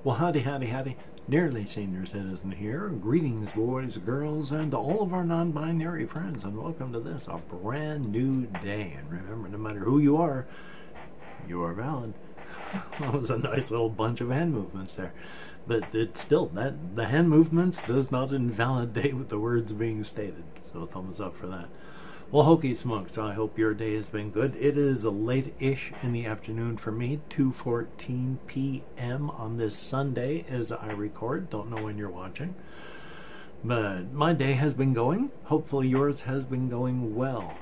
Well, howdy, howdy, howdy. Nearly senior citizen here. Greetings, boys, girls, and all of our non-binary friends, and welcome to this, a brand new day. And remember, no matter who you are valid. That was a nice little bunch of hand movements there. But it's still, the hand movements does not invalidate with the words being stated. So thumbs up for that. Well, hokey smokes, I hope your day has been good. It is late-ish in the afternoon for me, 2:14 p.m. on this Sunday as I record. Don't know when you're watching. But my day has been going. Hopefully yours has been going well.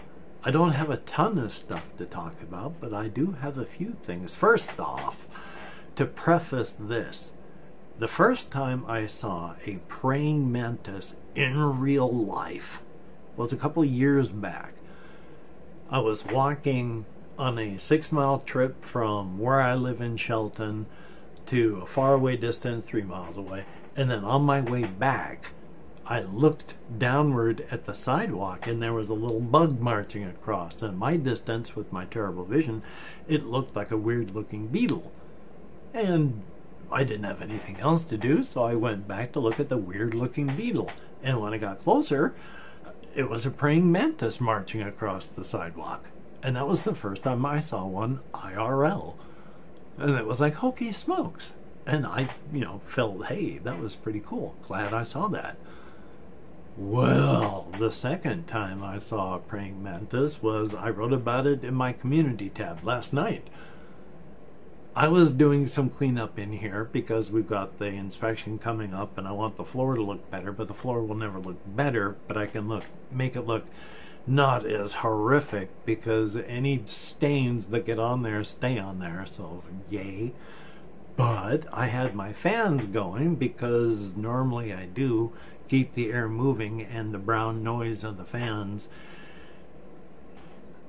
I don't have a ton of stuff to talk about, but I do have a few things. First off, to preface this, the first time I saw a praying mantis in real life was a couple years back. I was walking on a 6-mile trip from where I live in Shelton to a faraway distance 3 miles away, and then on my way back I looked downward at the sidewalk and there was a little bug marching across, and my distance with my terrible vision, it looked like a weird looking beetle. And I didn't have anything else to do, so I went back to look at the weird looking beetle, and when I got closer, it was a praying mantis marching across the sidewalk. And that was the first time I saw one IRL. And it was like, hokey smokes. And I, felt, hey, that was pretty cool. Glad I saw that. Well, the second time I saw a praying mantis was, I wrote about it in my community tab last night. I was doing some cleanup in here because we've got the inspection coming up and I want the floor to look better, but the floor will never look better, but I can make it look not as horrific because any stains that get on there stay on there, so yay. But I had my fans going because normally I do keep the air moving, and the brown noise of the fans.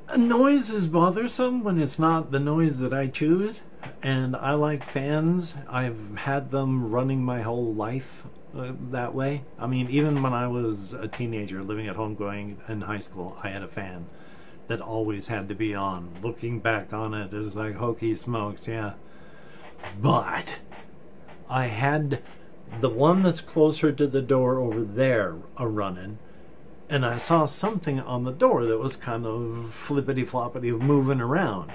A noise is bothersome when it's not the noise that I choose, and I like fans. I've had them running my whole life that way. I mean, even when I was a teenager living at home going in high school, I had a fan that always had to be on. Looking back on it, it was like, hokey smokes, yeah. But I had the one that's closer to the door over there a-running, and I saw something on the door that was kind of flippity-floppity moving around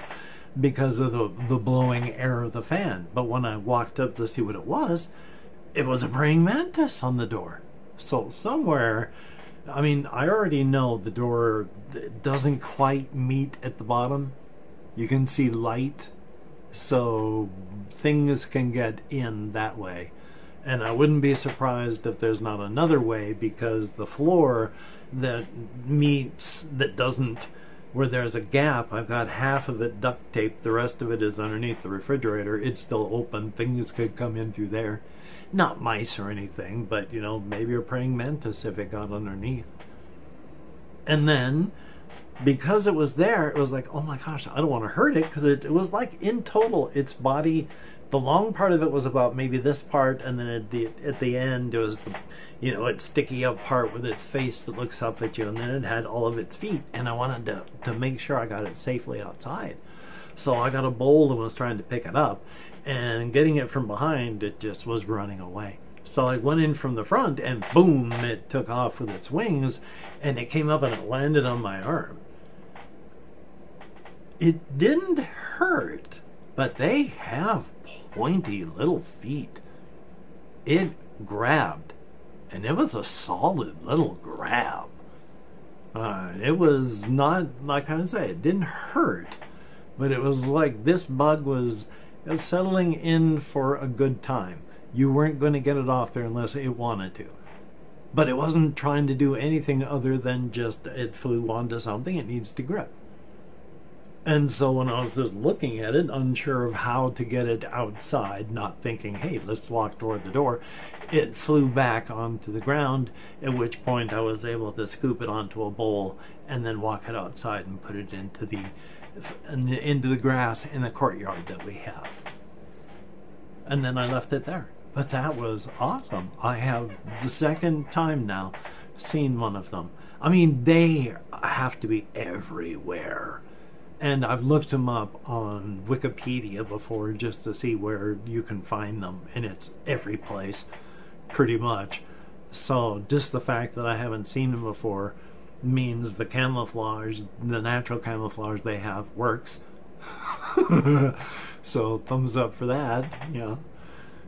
because of the blowing air of the fan. But when I walked up to see what it was a praying mantis on the door. So somewhere, I mean, I already know the door doesn't quite meet at the bottom. You can see light, so things can get in that way. And I wouldn't be surprised if there's not another way, because the floor that doesn't, where there's a gap, I've got half of it duct taped, the rest of it is underneath the refrigerator. It's still open, things could come in through there. Not mice or anything, but maybe a praying mantis if it got underneath. And then, because it was there, it was like, oh my gosh, I don't want to hurt it, because it was like, in total, its body, the long part of it was about maybe this part, and then at the end it was its sticky up part with its face that looks up at you, and then it had all of its feet, and I wanted to make sure I got it safely outside. So I got a bowl and was trying to pick it up, and getting it from behind, it just was running away. So I went in from the front, and boom, it took off with its wings, and it came up and it landed on my arm. It didn't hurt, but they have pointy little feet. It grabbed, and it was a solid little grab. It was not, like I say, it didn't hurt, but it was like this bug was settling in for a good time. You weren't going to get it off there unless it wanted to. But it wasn't trying to do anything other than just it flew onto something it needs to grip. And so when I was just looking at it, unsure of how to get it outside, not thinking, hey, let's walk toward the door, it flew back onto the ground, at which point I was able to scoop it onto a bowl and then walk it outside and put it into the grass in the courtyard that we have. And then I left it there. But that was awesome. I have the second time now seen one of them. I mean, they have to be everywhere. And I've looked them up on Wikipedia before just to see where you can find them, and it's every place, pretty much. So just the fact that I haven't seen them before means the camouflage, the natural camouflage they have, works. So thumbs up for that. You know,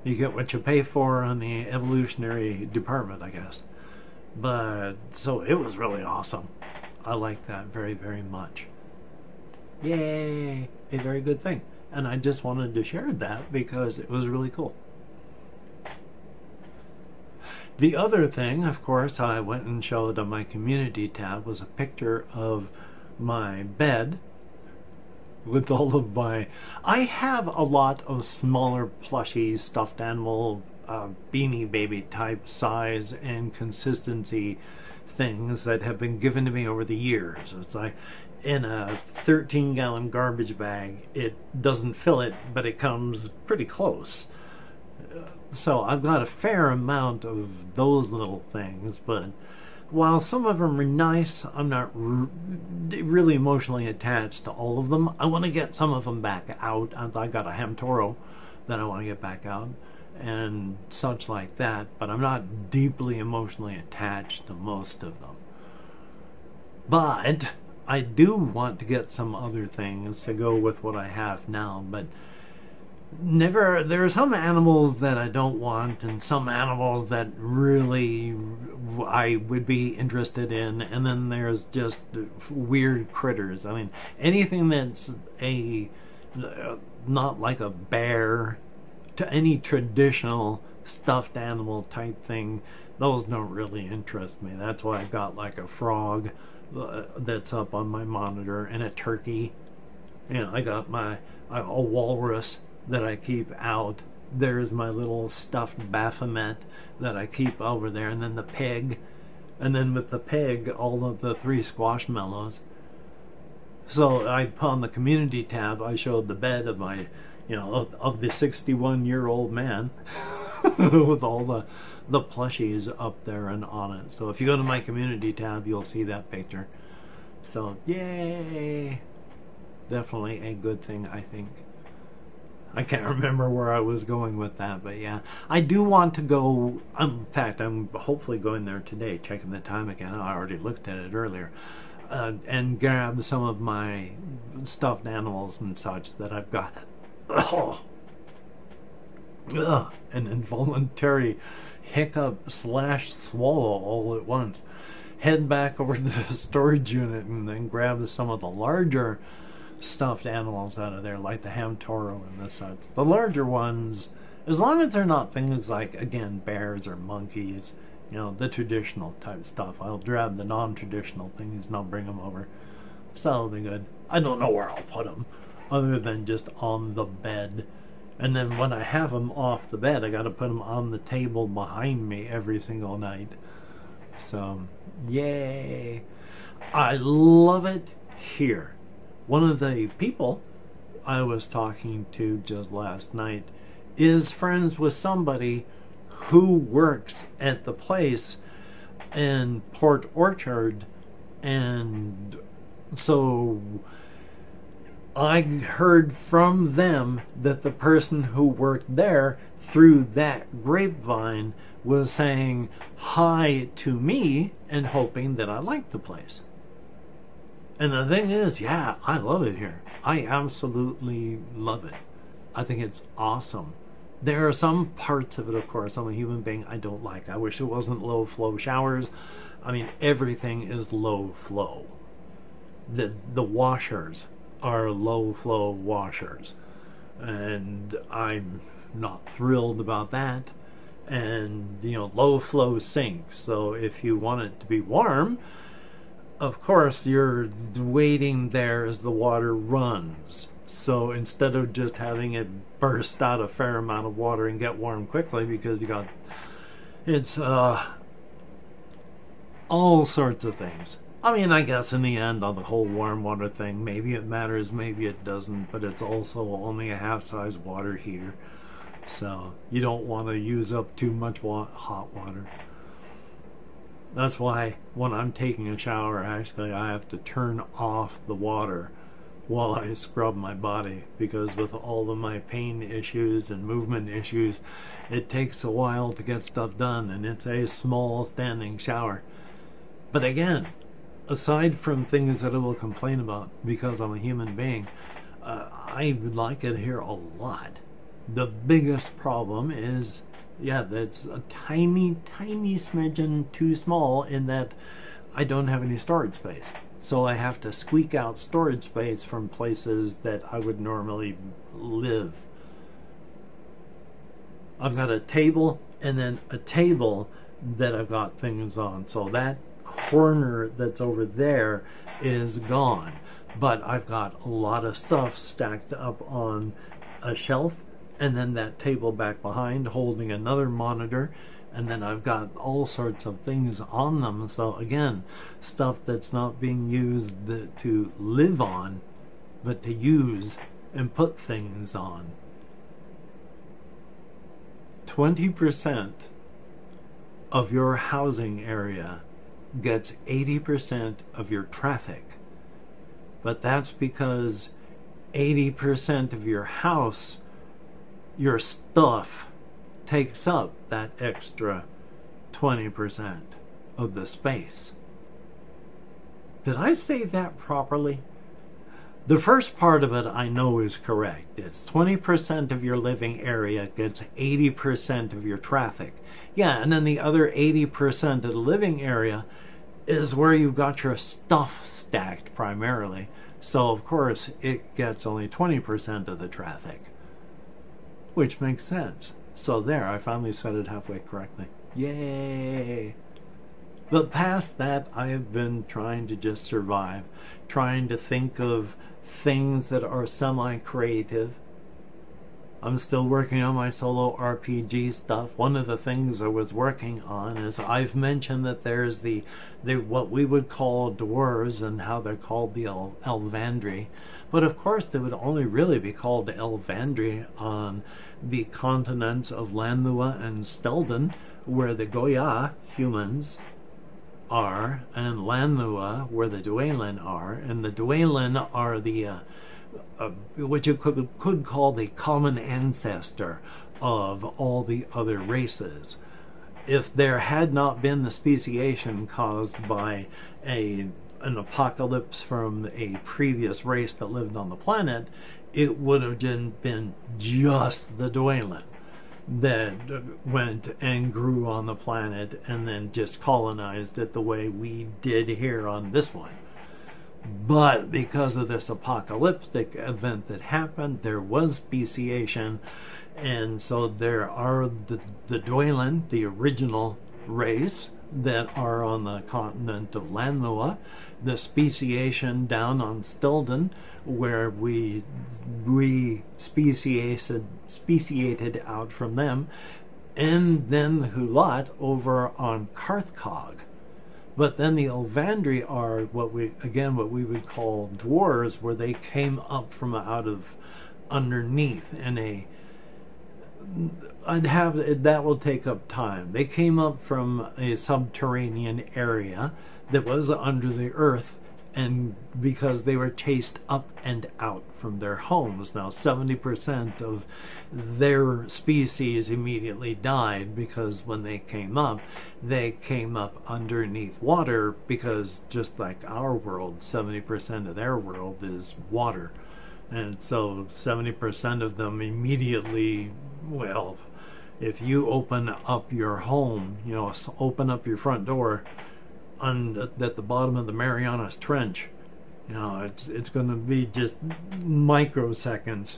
you get what you pay for on the evolutionary department, I guess. But so it was really awesome. I like that very, very much. Yay! A very good thing. And I just wanted to share that because it was really cool. The other thing, of course, I went and showed on my community tab was a picture of my bed with all of my... I have a lot of smaller plushies, stuffed animal, Beanie Baby type size and consistency things that have been given to me over the years. It's like in a 13-gallon garbage bag. It doesn't fill it, but it comes pretty close. So I've got a fair amount of those little things, but while some of them are nice, I'm not really emotionally attached to all of them. I want to get some of them back out. I got a Hamtoro that I want to get back out and such like that, but I'm not deeply emotionally attached to most of them. But I do want to get some other things to go with what I have now, but there are some animals that I don't want and some animals that really I would be interested in, and then there's just weird critters. I mean, anything that's not like a bear, to any traditional stuffed animal type thing, those don't really interest me. That's why I've got like a frog that's up on my monitor, and a turkey. You know, I got a walrus that I keep out. There's my little stuffed Baphomet that I keep over there, and then the pig, and then with the pig, all of the 3 squashmallows. So I put on the community tab, I showed the bed of my, you know, of the 61-year-old man with all the plushies up there and on it. So if you go to my community tab, you'll see that picture. So yay! Definitely a good thing, I think. I can't remember where I was going with that, but yeah. I do want to go, in fact, I'm hopefully going there today, checking the time again. I already looked at it earlier. And grab some of my stuffed animals and such that I've got. An involuntary hiccup / swallow all at once. Head back over to the storage unit and then grab some of the larger stuffed animals out of there, like the Hamtoro and the such. The larger ones, as long as they're not things like, again, bears or monkeys, you know, the traditional type stuff. I'll grab the non-traditional things and I'll bring them over. So that'll be good. I don't know where I'll put them, other than just on the bed. And then when I have them off the bed, I got to put them on the table behind me every single night. So, yay! I love it here. One of the people I was talking to just last night is friends with somebody who works at the place in Port Orchard, and so I heard from them that the person who worked there through that grapevine was saying hi to me and hoping that I liked the place. And the thing is, yeah, I love it here. I absolutely love it. I think it's awesome. There are some parts of it, of course, I'm a human being, I don't like. I wish it wasn't low flow showers. I mean, everything is low flow. The washers are low flow washers. And I'm not thrilled about that. And, you know, low flow sinks. So if you want it to be warm, of course, you're waiting there as the water runs. So instead of just having it burst out a fair amount of water and get warm quickly, because you got, it's all sorts of things. I mean, I guess in the end, on the whole warm water thing, maybe it matters, maybe it doesn't, but it's also only a half-size water heater. So you don't want to use up too much hot water. That's why when I'm taking a shower, actually, I have to turn off the water while I scrub my body, because with all of my pain issues and movement issues, it takes a while to get stuff done, and it's a small standing shower. But again, aside from things that I will complain about because I'm a human being, I like it here a lot. The biggest problem is, yeah, that's a tiny smidgen too small in that I don't have any storage space. So I have to squeak out storage space from places that I would normally live. I've got a table and then a table that I've got things on. So that corner that's over there is gone. But I've got a lot of stuff stacked up on a shelf, and then that table back behind holding another monitor, and then I've got all sorts of things on them. So again, stuff that's not being used to live on, but to use and put things on. 20% of your housing area gets 80% of your traffic. But that's because 80% of your house, your stuff, takes up that extra 20% of the space. Did I say that properly? The first part of it I know is correct. It's 20% of your living area gets 80% of your traffic. Yeah, and then the other 80% of the living area is where you've got your stuff stacked primarily. So of course it gets only 20% of the traffic, which makes sense. So there, I finally said it halfway correctly. Yay! But past that, I have been trying to just survive, trying to think of things that are semi-creative. I'm still working on my solo RPG stuff. One of the things I was working on is, I've mentioned that there's the what we would call dwarves and how they're called the Elvandri. But of course they would only really be called Elvandri on the continents of Lanlua and Stelden, where the Goya humans are, and Lanlua where the Dwaylen are, and the Dwaylen are the what you could call the common ancestor of all the other races. If there had not been the speciation caused by an apocalypse from a previous race that lived on the planet, it would have been just the Dwaylen that went and grew on the planet and then just colonized it the way we did here on this one. But because of this apocalyptic event that happened, there was speciation, and so there are the Dwaylen, the original race, that are on the continent of Lanlua, the speciation down on Stelden, where we speciated out from them, and then the Hulat over on Carthcog. But then the Elvandri are what we would call dwarves, where they came up from out of underneath in that will take up time. They came up from a subterranean area that was under the earth, and because they were chased up and out from their homes. Now 70% of their species immediately died, because when they came up underneath water, because just like our world, 70% of their world is water. And so 70% of them immediately, well, if you open up your home, open up your front door at the bottom of the Marianas Trench, it's going to be just microseconds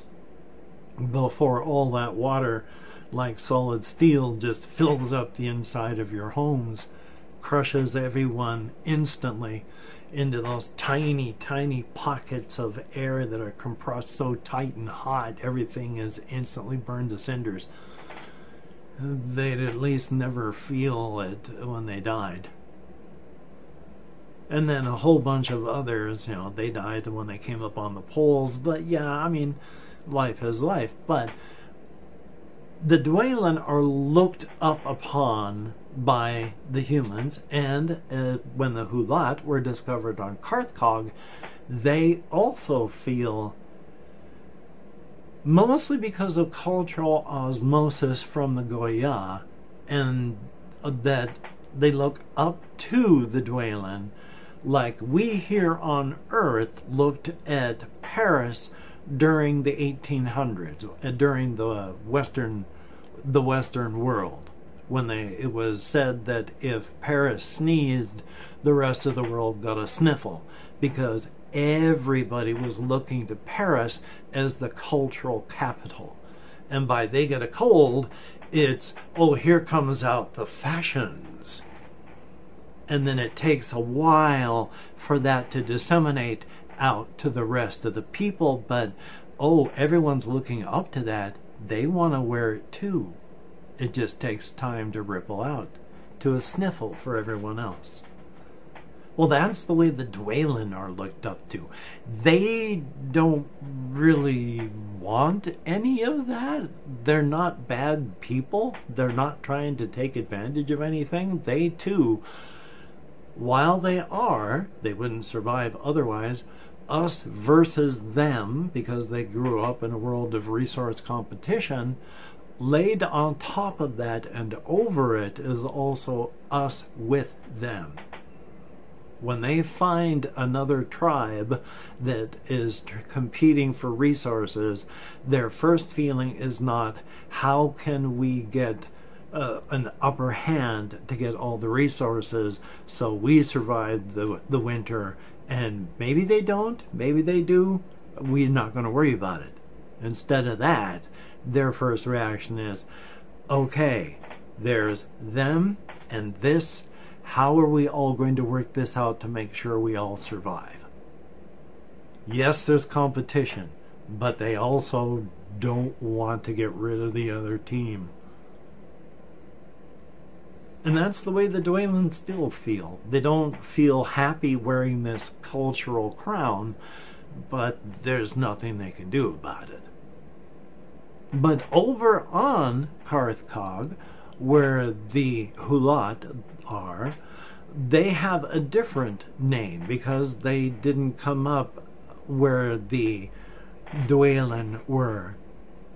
before all that water, like solid steel, just fills up the inside of your homes, crushes everyone instantly into those tiny pockets of air that are compressed so tight and hot, everything is instantly burned to cinders. They'd at least never feel it when they died. And then a whole bunch of others, they died when they came up on the poles. But yeah, I mean, life is life. But the Dwaylen are looked up upon by the humans, and when the Hulat were discovered on Carthcog, they also feel, mostly because of cultural osmosis from the Goya, and that they look up to the Dwaylen, like we here on Earth looked at Paris during the 1800s, during the Western world, when it was said that if Paris sneezed, the rest of the world got a sniffle, because everybody was looking to Paris as the cultural capital. And by they get a cold, it's, oh, here comes out the fashions. And then it takes a while for that to disseminate out to the rest of the people, but oh, everyone's looking up to that. They want to wear it too. It just takes time to ripple out to a sniffle for everyone else. Well, that's the way the Dwaylen are looked up to. They don't really want any of that. They're not bad people. They're not trying to take advantage of anything. They too, while they wouldn't survive otherwise, us versus them, because they grew up in a world of resource competition, laid on top of that and over it is also us with them. When they find another tribe that is competing for resources, their first feeling is not, how can we get an upper hand to get all the resources so we survive the winter, and maybe they don't, maybe they do, we're not going to worry about it. Instead of that, their first reaction is, okay, there's them and this. How are we all going to work this out to make sure we all survive? Yes, there's competition, but they also don't want to get rid of the other team. And that's the way the Dwaylen still feel. They don't feel happy wearing this cultural crown, but there's nothing they can do about it. But over on Carthcog, where the Hulat are, they have a different name because they didn't come up where the Dwaylen were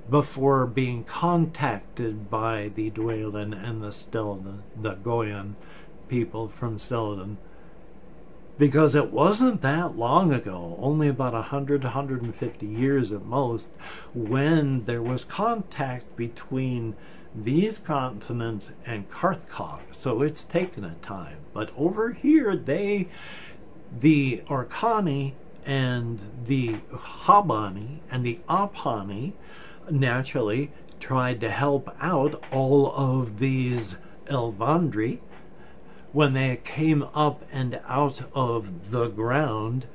before being contacted by the Dwaylen and the Goyan people from Stilden, because it wasn't that long ago, only about 150 years at most, when there was contact between these continents and Carthcog. So it's taken a time. But over here, the Orkani and the Habani and the Apani naturally tried to help out all of these Elvandri when they came up and out of the ground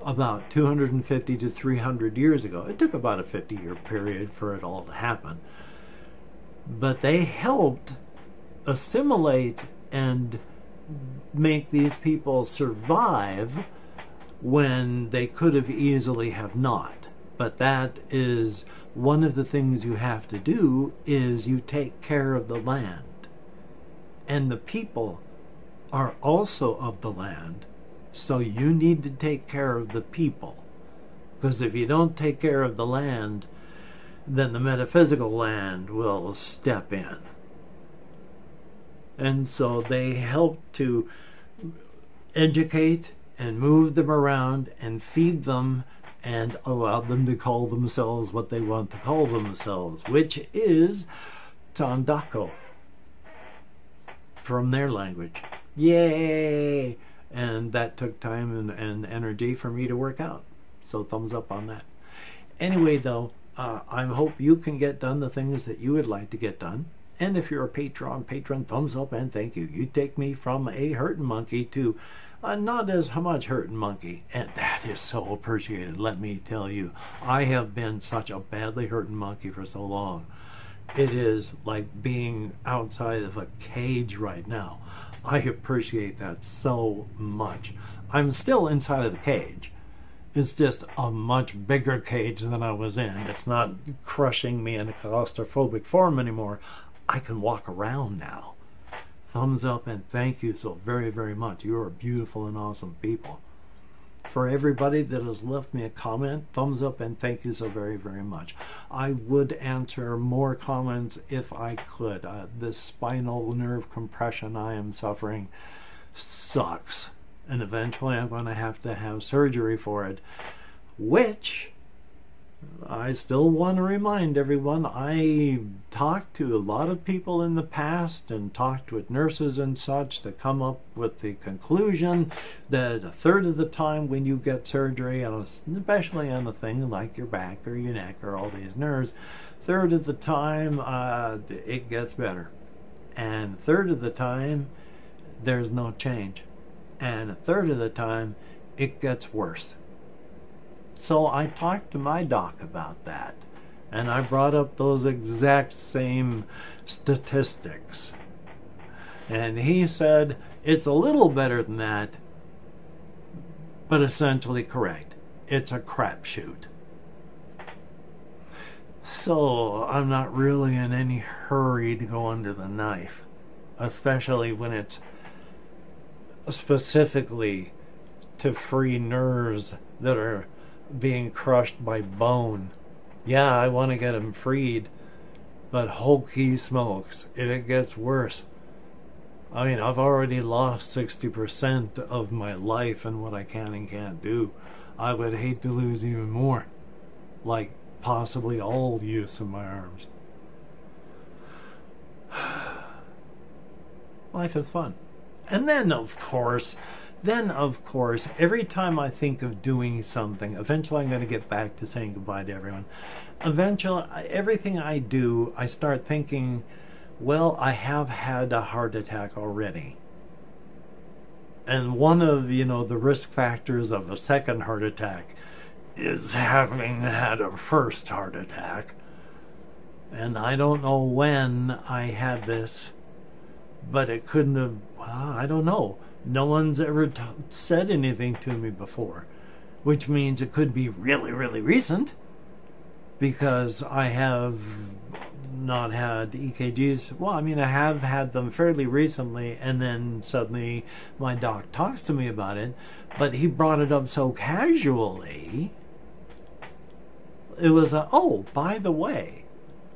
about 250 to 300 years ago. It took about a 50-year period for it all to happen. But they helped assimilate and make these people survive when they could have easily have not. But that is one of the things you have to do, is you take care of the land. And the people are also of the land, so you need to take care of the people. Because if you don't take care of the land, then the metaphysical land will step in. And so they help to educate and move them around and feed them and allow them to call themselves what they want to call themselves, which is Tandako from their language. Yay! And that took time and energy for me to work out. So thumbs up on that. Anyway, though, I hope you can get done the things that you would like to get done. And if you're a patron, thumbs up and thank you. You take me from a hurting monkey to not as much hurting monkey. And that is so appreciated, let me tell you. I have been such a badly hurting monkey for so long. It is like being outside of a cage right now. I appreciate that so much. I'm still inside of the cage. It's just a much bigger cage than I was in. It's not crushing me in a claustrophobic form anymore. I can walk around now. Thumbs up and thank you so very, very much. You are beautiful and awesome people. for everybody that has left me a comment, thumbs up, and thank you so very, very much. I would answer more comments if I could. This spinal nerve compression I am suffering sucks, and eventually I'm going to have surgery for it, which I still want to remind everyone, I talked to a lot of people in the past and talked with nurses and such that come up with the conclusion that a third of the time when you get surgery, especially on a thing like your back or your neck or all these nerves, third of the time it gets better, and third of the time there's no change, and a third of the time it gets worse. So I talked to my doc about that, and I brought up those exact same statistics. And he said, it's a little better than that, but essentially correct. It's a crapshoot. So I'm not really in any hurry to go under the knife, especially when it's specifically to free nerves that are being crushed by bone. Yeah, I want to get them freed, but holy smokes, if it gets worse. I mean, I've already lost 60% of my life and what I can and can't do. I would hate to lose even more, like possibly all use of my arms. Life is fun. And then of course, every time I think of doing something, eventually I'm going to get back to saying goodbye to everyone. Eventually, everything I do, I start thinking, well, I have had a heart attack already. And one of, the risk factors of a second heart attack is having had a first heart attack. And I don't know when I had this, but it couldn't have, I don't know. No one's ever said anything to me before, which means it could be really, really recent, because I have not had EKGs. Well, I mean, I have had them fairly recently, and then suddenly my doc talks to me about it, but he brought it up so casually. It was oh, by the way,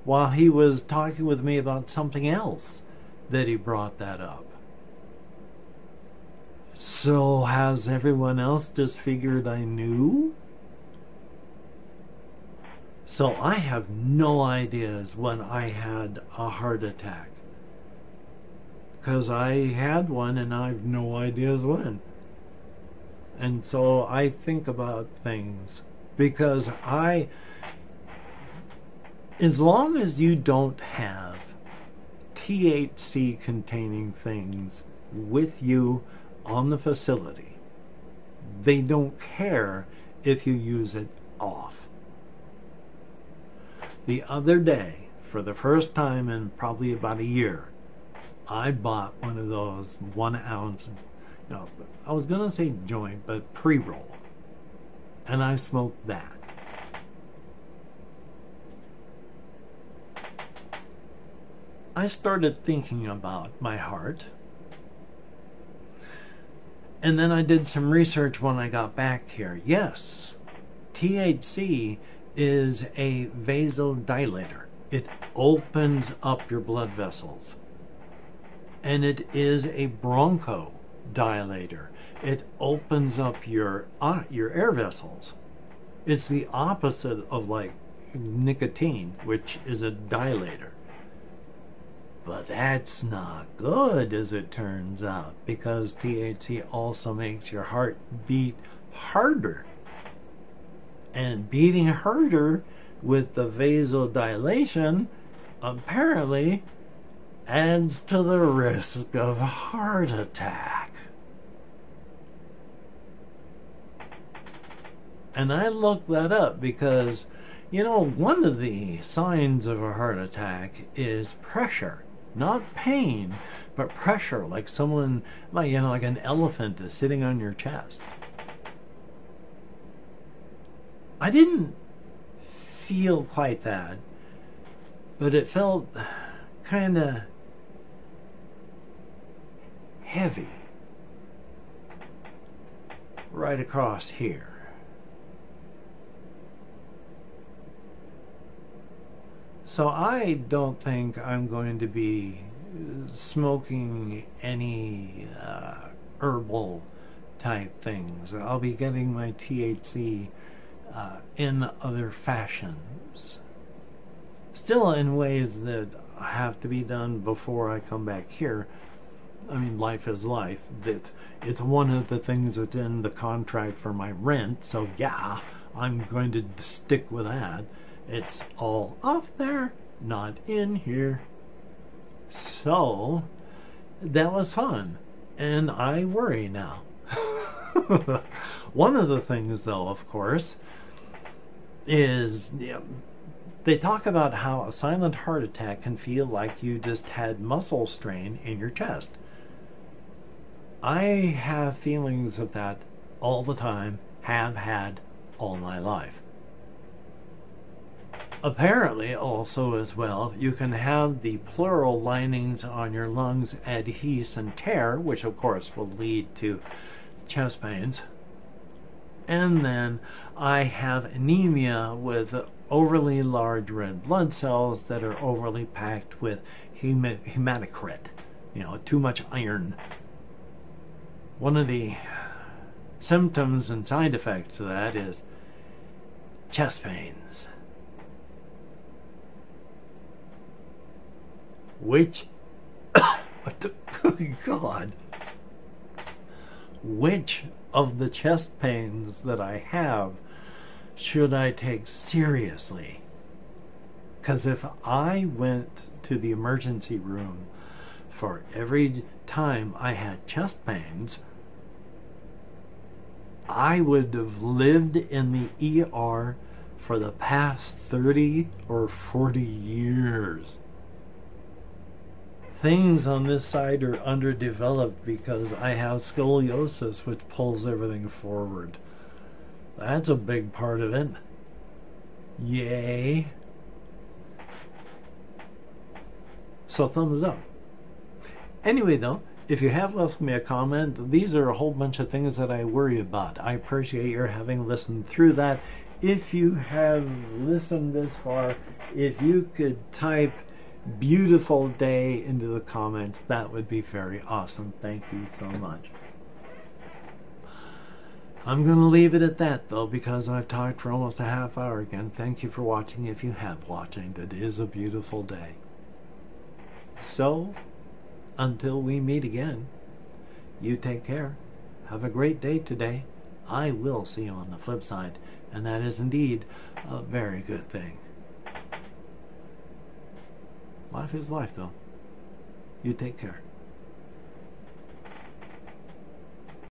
while he was talking with me about something else, that he brought that up. So has everyone else just figured I knew? So I have no ideas when I had a heart attack, because I had one and I have no ideas when. And so I think about things, because as long as you don't have THC containing things with you on the facility, they don't care if you use it off. The other day, for the first time in probably about a year, I bought one of those 1 ounce, I was gonna say joint, but pre-roll, and I smoked that. I started thinking about my heart, and then I did some research when I got back here. Yes, THC is a vasodilator. It opens up your blood vessels. And it is a bronchodilator. It opens up your air vessels. It's the opposite of like nicotine, which is a dilator. But that's not good, as it turns out, because THC also makes your heart beat harder. And beating harder with the vasodilation apparently adds to the risk of heart attack. And I looked that up because, one of the signs of a heart attack is pressure. Not pain, but pressure, like someone, like an elephant is sitting on your chest. I didn't feel quite that, but it felt kind of heavy. right across here. So I don't think I'm going to be smoking any herbal type things. I'll be getting my THC in other fashions. Still in ways that have to be done before I come back here. I mean, life is life. That it's one of the things that's in the contract for my rent, so yeah, I'm going to stick with that. It's all off there, not in here. So, that was fun, and I worry now. One of the things, though, of course, is they talk about how a silent heart attack can feel like you just had muscle strain in your chest. I have feelings of that all the time, have had all my life. Apparently, also as well, you can have the pleural linings on your lungs adhese and tear, which of course will lead to chest pains. And then I have anemia with overly large red blood cells that are overly packed with hematocrit, too much iron. One of the symptoms and side effects of that is chest pains. Which, God, which of the chest pains that I have should I take seriously? Because if I went to the emergency room for every time I had chest pains, I would have lived in the ER for the past 30 or 40 years. Things on this side are underdeveloped because I have scoliosis, which pulls everything forward. That's a big part of it. Yay. So thumbs up. Anyway though, if you have left me a comment, these are a whole bunch of things that I worry about. I appreciate your having listened through that. If you have listened this far, if you could type beautiful day into the comments, that would be very awesome. Thank you so much. I'm going to leave it at that though, because I've talked for almost a half hour again. Thank you for watching. If you have watching, it is a beautiful day. So, until we meet again, you take care. Have a great day today. I will see you on the flip side, and that is indeed a very good thing. Life is life, though. You take care.